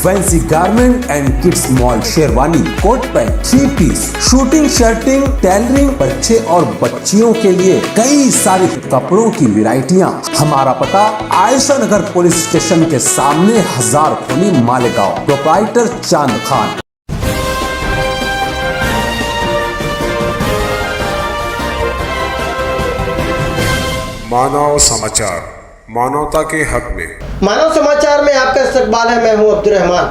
Fancy garment and kids mall, sherwani, coat pant, 3 piece, suiting, shirting, tailoring, बच्चे और बच्चियों के लिए कई सारे कपड़ों की वैरायटियां। हमारा पता आयशा नगर पुलिस स्टेशन के सामने, हजार खोली, मालेगांव। प्रोप्राइटर चांद खान। मानव समाचार, मानवता के हक में। मानव समाचार में आपका इस्तकबाल है। मैं हूं अब्दुल रहमान।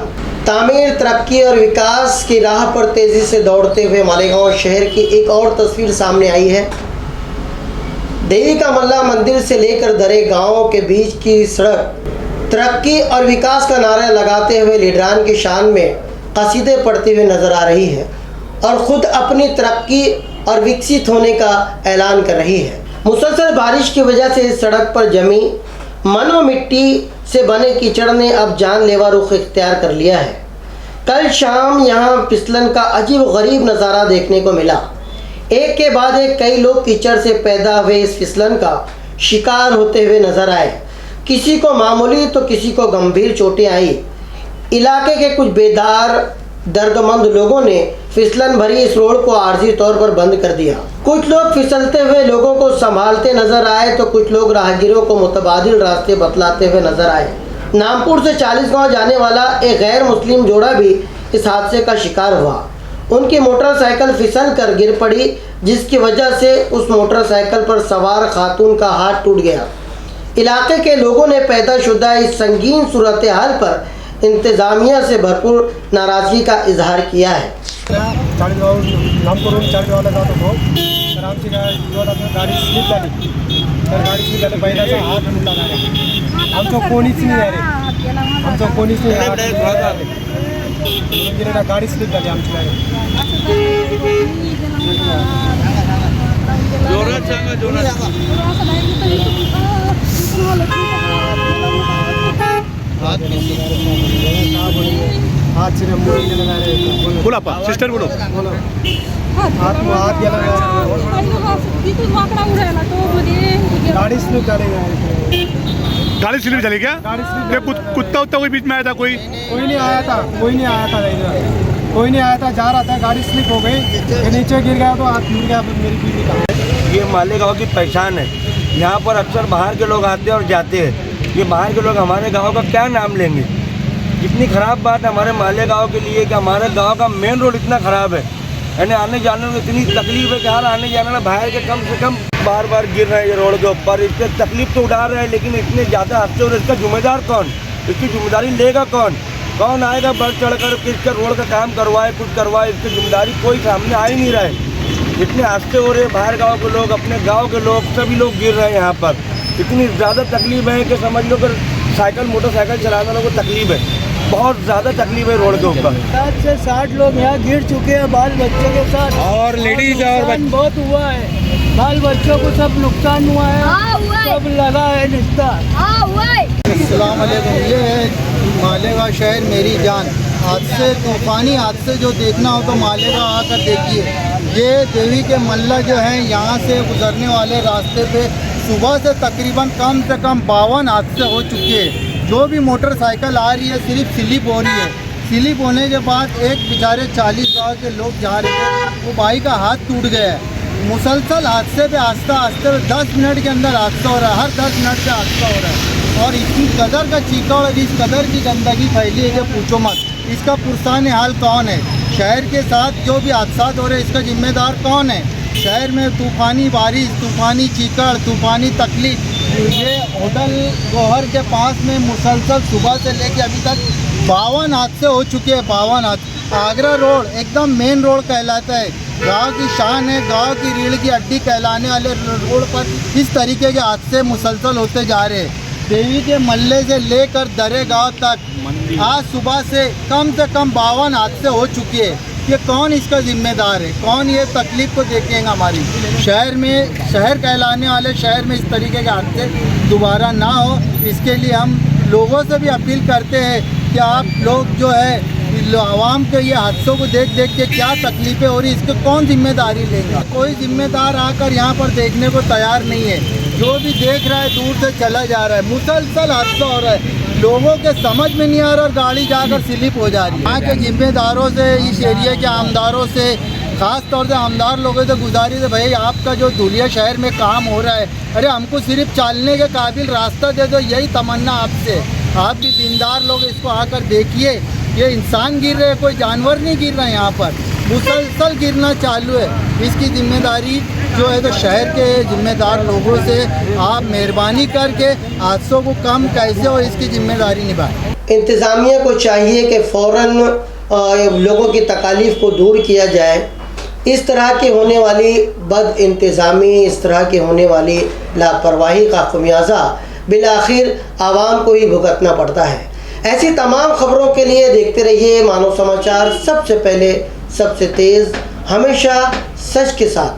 तामीर, तरक्की और विकास की राह पर तेजी से दौड़ते हुए मालेगांव शहर की एक और तस्वीर सामने आई है। देवी का मल्ला मंदिर से लेकर दरे गांव के बीच की सड़क तरक्की और विकास का नारा लगाते हुए लीडरान की शान में कसीदे पढ़ते हुए नजर आ रही है और खुद अपनी तरक्की और विकसित होने का ऐलान कर रही है। मुसलसल बारिश की वजह से इस सड़क पर जमी मनो मिट्टी से बने कीचड़ ने अब जानलेवा रुख इख्तियार कर लिया है। कल शाम यहाँ फिसलन का अजीब गरीब नज़ारा देखने को मिला। एक के बाद एक कई लोग कीचड़ से पैदा हुए इस फिसलन का शिकार होते हुए नजर आए। किसी को मामूली तो किसी को गंभीर चोटें आई। इलाके के कुछ बेदार दर्दमंद लोगों ने फिसलन भरी इस रोड को आर्जी तौर पर बंद कर दिया। कुछ लोग फिसलते हुए लोगों को संभालते नजर आए तो कुछ लोग राहगीरों को मुतबादिल रास्ते बतलाते हुए नजर आए। नामपुर से 40 गांव जाने वाला एक गैर मुस्लिम जोड़ा भी इस हादसे का शिकार हुआ। उनकी मोटरसाइकिल फिसल कर गिर पड़ी, जिसकी वजह से उस मोटरसाइकिल पर सवार खातून का हाथ टूट गया। इलाके के लोगों ने पैदा शुदा इस संगीन सूरत हाल पर इंतज़ामिया से भरपूर नाराज़गी का इजहार किया है। नामपुरहून 40 गावाला जात होतो तर आमची गाडी स्लिप झाली तर गाडी स्लिप झाली बैलाचा हात तुटला डायरेक्ट। आमचं कोणीच नाही आहे रे, आमचं कोणीच नाही आहे। गाडी स्लिप झाली आमची जोरात सांगा, जोरात बोला सिस्टर बोलो हात गेला गाड़ी स्लिप गाड़ी स्लिप चली क्या? कुत्ता उत्ता कोई बीच में आया था? कोई नहीं आया था, कोई नहीं आया था, जा रहा था, गाड़ी स्लिप हो गई, नीचे गिर गया तो हाथ टूट गया मेरी बीवी का। ये मालेगांव की पहचान है। यहाँ पर अक्सर बाहर के लोग आते और जाते हैं। ये बाहर के लोग हमारे गांव का क्या नाम लेंगे? इतनी ख़राब बात है हमारे मालेगांव के लिए कि हमारे गांव का मेन रोड इतना ख़राब है, यानी आने जाने में इतनी तकलीफ है कि हर आने जाने में बाहर के कम से कम बार बार गिर रहे हैं ये रोड के ऊपर। इससे तकलीफ तो उठा रहे हैं, लेकिन इतने ज़्यादा हादसे और इसका जिम्मेदार कौन? इसकी जिम्मेदारी लेगा कौन? कौन आएगा बढ़ चढ़ कर किसका रोड का काम करवाए, कुछ करवाए? इसकी जिम्मेदारी कोई सामने आ ही नहीं रहा है। इतने हादसे हो रहे हैं, बाहर गाँव के लोग, अपने गाँव के लोग, सभी लोग गिर रहे हैं यहाँ पर। इतनी ज़्यादा तकलीफ है कि समझ लो कि साइकिल मोटरसाइकिल चलाने वालों को तकलीफ है, बहुत ज़्यादा तकलीफ है रोड के ऊपर। 50 से 60 लोग यहाँ गिर चुके हैं बाल बच्चों के साथ, और लेडीज और बहुत हुआ है। बाल बच्चों को सब नुकसान हुआ है, सब लगा है निस्ता। अस्सलाम वालेकुम। ये है मालेगांव शहर मेरी जान। हादसे, तूफानी हादसे जो देखना हो तो मालेगांव आकर देखिए। ये देवी के मल्ला जो है, यहाँ से गुजरने वाले रास्ते पे सुबह से तकरीबन कम से कम 52 हादसे हो चुके हैं। जो भी मोटरसाइकिल आ रही है सिर्फ स्लिप हो रही है। स्लिप होने के बाद एक बेचारे 40 गाँव के लोग जा रहे थे, वो भाई का हाथ टूट गया है। मुसलसल हादसे पे आस्ता आस्ते 10 मिनट के अंदर हादसा हो रहा है, हर 10 मिनट से हादसा हो रहा है। और इतनी कदर का चीका और इस कदर की गंदगी फैली है कि पूछो मत। इसका पुरसान हाल कौन है? शहर के साथ जो भी हादसा हो रहे हैं, इसका जिम्मेदार कौन है? शहर में तूफ़ानी बारिश, तूफ़ानी चीकड़, तूफ़ानी तकलीफ। ये होटल गौहर के पास में मुसलसल सुबह से लेके अभी तक 52 हादसे हो चुके हैं। 52 हादसे। आगरा रोड एकदम मेन रोड कहलाता है, गांव की शान है, गांव की रीढ़ की हड्डी कहलाने वाले रोड पर इस तरीके के हादसे मुसलसल होते जा रहे हैं। देवी के मल्ले से लेकर दरे गाँव तक आज सुबह से कम 52 हादसे हो चुके हैं। ये कौन इसका जिम्मेदार है? कौन ये तकलीफ को देखेंगे हमारी? शहर में, शहर कहलाने वाले शहर में इस तरीके के हादसे दोबारा ना हो, इसके लिए हम लोगों से भी अपील करते हैं कि आप लोग जो है आवाम के ये हादसों को देख देख के क्या तकलीफें हो रही, इसके कौन जिम्मेदारी लेगा? कोई जिम्मेदार आकर यहाँ पर देखने को तैयार नहीं है। जो भी देख रहा है दूर से चला जा रहा है। मुसलसल हादसा हो रहा है। लोगों के समझ में नहीं आ रहा और गाड़ी जाकर स्लिप हो जा रही है। यहाँ के जिम्मेदारों से, इस एरिया के आमदारों से, ख़ास तौर से आमदार लोगों से गुजारिश है, भाई आपका जो धुलिया शहर में काम हो रहा है, अरे हमको सिर्फ चलने के काबिल रास्ता दे दो, यही तमन्ना आपसे। आप भी दीनदार लोग इसको आकर देखिए, ये इंसान गिर रहे हैं, कोई जानवर नहीं गिर रहा है, यहाँ पर मुसलसल गिरना चालू है। इसकी जिम्मेदारी जो है तो शहर के जिम्मेदार लोगों से आप मेहरबानी करके हादसों को कम कैसे हो इसकी जिम्मेदारी निभाएं। इंतज़ामिया को चाहिए कि फ़ौरन लोगों की तकालीफ को दूर किया जाए। इस तरह की होने वाली बद इंतज़ामी, इस तरह की होने वाली लापरवाही का खमियाजा बिलाखिर आवाम को ही भुगतना पड़ता है। ऐसी तमाम खबरों के लिए देखते रहिए मानव समाचार, सबसे पहले सबसे तेज़, हमेशा सच के साथ।